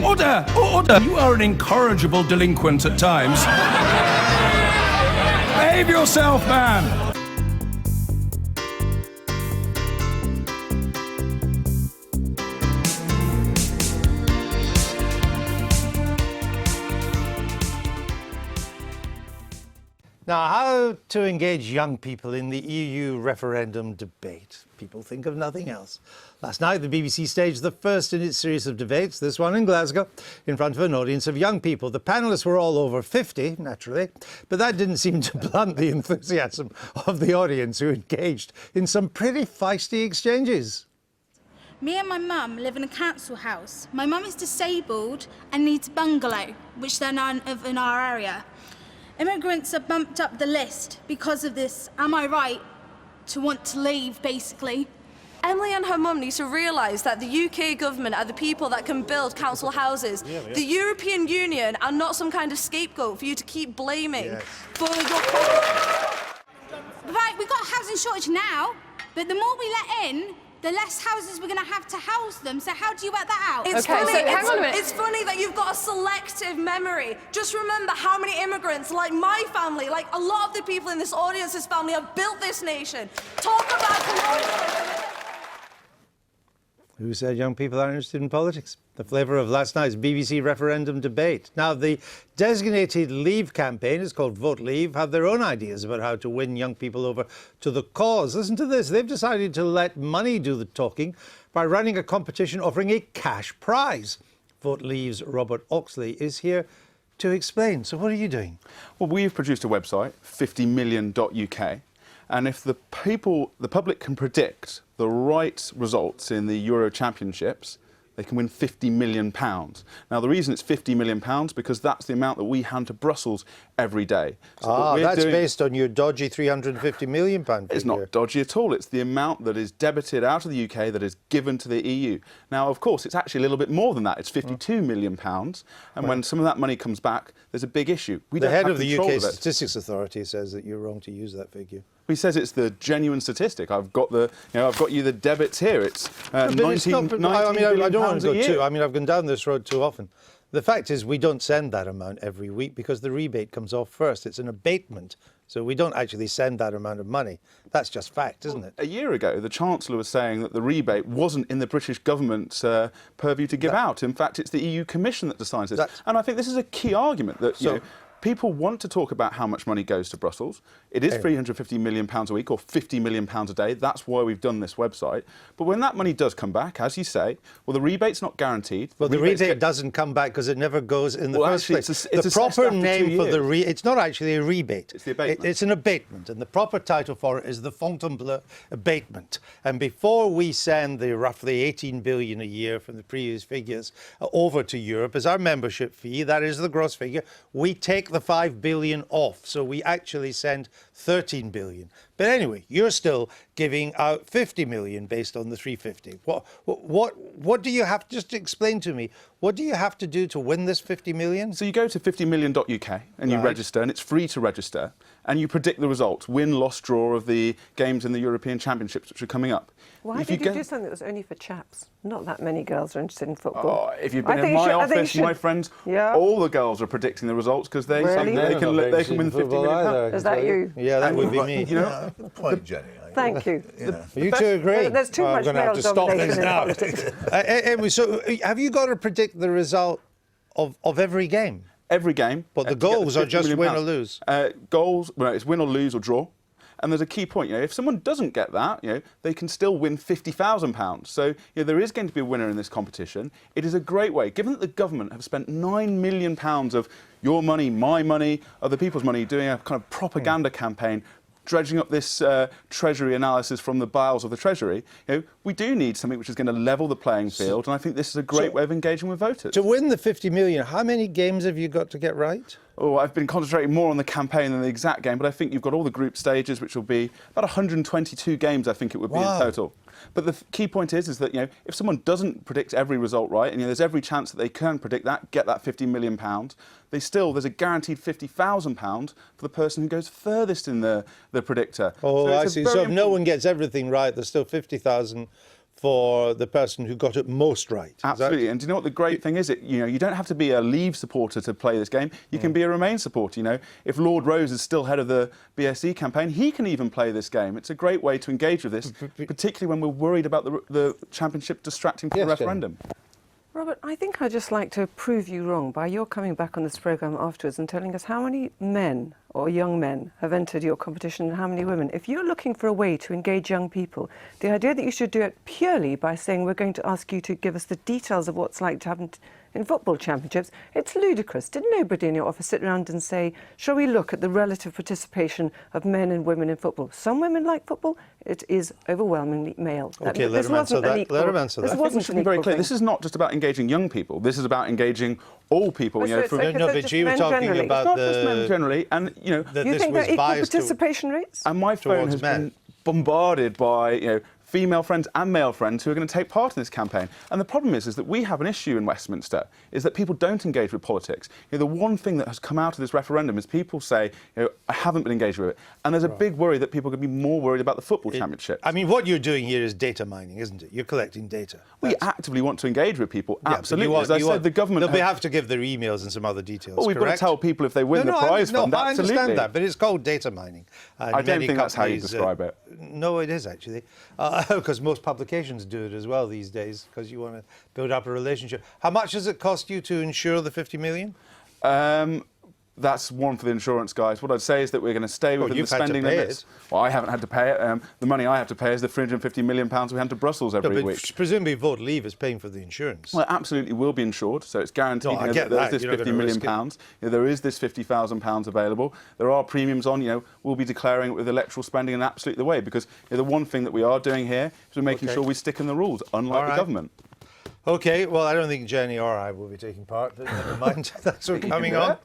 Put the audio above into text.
Order! Order! You are an incorrigible delinquent at times. Behave yourself, man! Now, how to engage young people in the EU referendum debate? People think of nothing else. Last night, the BBC staged the first in its series of debates, this one in Glasgow, in front of an audience of young people. The panellists were all over 50, naturally, but that didn't seem to blunt the enthusiasm of the audience, who engaged in some pretty feisty exchanges. Me and my mum live in a council house. My mum is disabled and needs a bungalow, which there are none of in our area. Immigrants are bumped up the list because of this. Am I right to want to leave, basically? Emily and her mum need to realise that the UK government are the people that can build council houses. The European Union are not some kind of scapegoat for you to keep blaming for your... Right, we've got a housing shortage now, but the more we let in, the less houses we're going to have to house them. So how do you work that out? It's funny, hang on a minute. It's funny that you've got a selective memory. Just remember how many immigrants, like my family, like a lot of the people in this audience's family, have built this nation. Talk about colonialism. Who said young people aren't interested in politics? The flavour of last night's BBC referendum debate. Now, the designated Leave campaign, it's called Vote Leave, have their own ideas about how to win young people over to the cause. Listen to this. They've decided to let money do the talking by running a competition offering a cash prize. Vote Leave's Robert Oxley is here to explain. So what are you doing? Well, we've produced a website, 50million.uk. And if the public can predict the right results in the Euro Championships, they can win £50 million. Now, the reason it's £50 million because that's the amount that we hand to Brussels every day. So that's based on your dodgy £350 million figure. It's not dodgy at all. It's the amount that is debited out of the UK that is given to the EU. Now, of course, it's actually a little bit more than that. It's £52 million. And when some of that money comes back, there's a big issue. The head of the UK Statistics Authority says that you're wrong to use that figure. He says it's the genuine statistic. I've got you the debits here. It's 19 billion I don't want to go a year. I've gone down this road too often. The fact is we don't send that amount every week because the rebate comes off first. It's an abatement. So we don't actually send that amount of money. That's just fact, isn't it? A year ago, the Chancellor was saying that the rebate wasn't in the British government's purview to give out. In fact, it's the EU Commission that decides this. And I think this is a key argument that people want to talk about how much money goes to Brussels. It is £350 million a week or £50 million a day. That's why we've done this website. But when that money does come back, as you say, well, the rebate's not guaranteed. Well, the rebate doesn't come back because it never goes in the first place. The proper name for it's not actually a rebate. It's the abatement. It's an abatement, and the proper title for it is the Fontainebleau abatement. And before we send the roughly 18 billion a year from the previous figures over to Europe as our membership fee, that is the gross figure, we take the 5 billion off. So we actually send 13 billion. But anyway, you're still giving out 50 million based on the 350. What do you have, just to explain to me, what do you have to do to win this 50 million? So you go to 50million.uk and you register, and it's free to register, and you predict the results, win, loss, draw of the games in the European Championships which are coming up. Why did you do something that was only for chaps? Not that many girls are interested in football. Oh, if you've been in my office, my friends, all the girls are predicting the results because they can win £50 million. Is that you? Yeah, that would be me. You know, point, Jenny. Thank you. You two agree? There's too much male domination in politics. Anyway, so have you got to predict the result of every game? Every game. But the goals are just win or lose? Goals, well, it's win or lose or draw. And there's a key point, if someone doesn't get that, they can still win £50,000. So, there is going to be a winner in this competition. It is a great way, given that the government have spent £9 million of your money, my money, other people's money, doing a kind of propaganda campaign, dredging up this Treasury analysis from the bowels of the Treasury, we do need something which is going to level the playing field, and I think this is a great way of engaging with voters. To win the 50 million, how many games have you got to get right? Oh, I've been concentrating more on the campaign than the exact game, but I think you've got all the group stages, which will be about 122 games, I think it would be in total. But the key point is that, if someone doesn't predict every result right, and there's every chance that they can predict that, get that £50 million, there's a guaranteed £50,000 for the person who goes furthest in the predictor. Oh, I see. So if no one gets everything right, there's still 50,000 for the person who got it most right. Absolutely. And do you know what the great thing is? You don't have to be a Leave supporter to play this game. You can be a Remain supporter. If Lord Rose is still head of the BSE campaign, he can even play this game. It's a great way to engage with this, particularly when we're worried about the championship distracting from the referendum. Robert, I think I'd just like to prove you wrong by your coming back on this programme afterwards and telling us how many men or young men have entered your competition and how many women. If you're looking for a way to engage young people, the idea that you should do it purely by saying we're going to ask you to give us the details of what's like to happen in football championships, it's ludicrous. Did nobody in your office sit around and say, shall we look at the relative participation of men and women in football? Some women like football. It is overwhelmingly male. OK, let him answer that. Let him answer that. I think we should be very clear. This is not just about engaging young people. This is about engaging all people. But but you were talking about not just men generally, and you think they're equal participation rates? And my phone has been bombarded by female friends and male friends who are going to take part in this campaign. And the problem is that we have an issue in Westminster, is that people don't engage with politics. The one thing that has come out of this referendum is people say, I haven't been engaged with it. And there's a big worry that people are going to be more worried about the football championship. I mean, what you're doing here is data mining, isn't it? You're collecting data. We actively want to engage with people, absolutely. As I said, the government... They'll have to give their emails and some other details, Well, we've got to tell people if they win the prize fund, I absolutely. understand that, but it's called data mining. I don't think that's how you describe it. No, it is, actually. Because most publications do it as well these days, because you want to build up a relationship. How much does it cost you to insure the 50 million? That's one for the insurance guys. What I'd say is that we're going to stay within the spending limits. Well, I haven't had to pay it. The money I have to pay is the £350 million we hand to Brussels every week. Presumably Vote Leave is paying for the insurance. Well, it absolutely will be insured, so it's guaranteed. No, I get that. There's this £50 million. There is this £50,000 available. There are premiums on. We'll be declaring it with electoral spending in absolutely the way, because the one thing that we are doing here is we're making sure we stick in the rules, unlike the government. OK, well, I don't think Jenny or I will be taking part, but never mind. Thanks for coming on.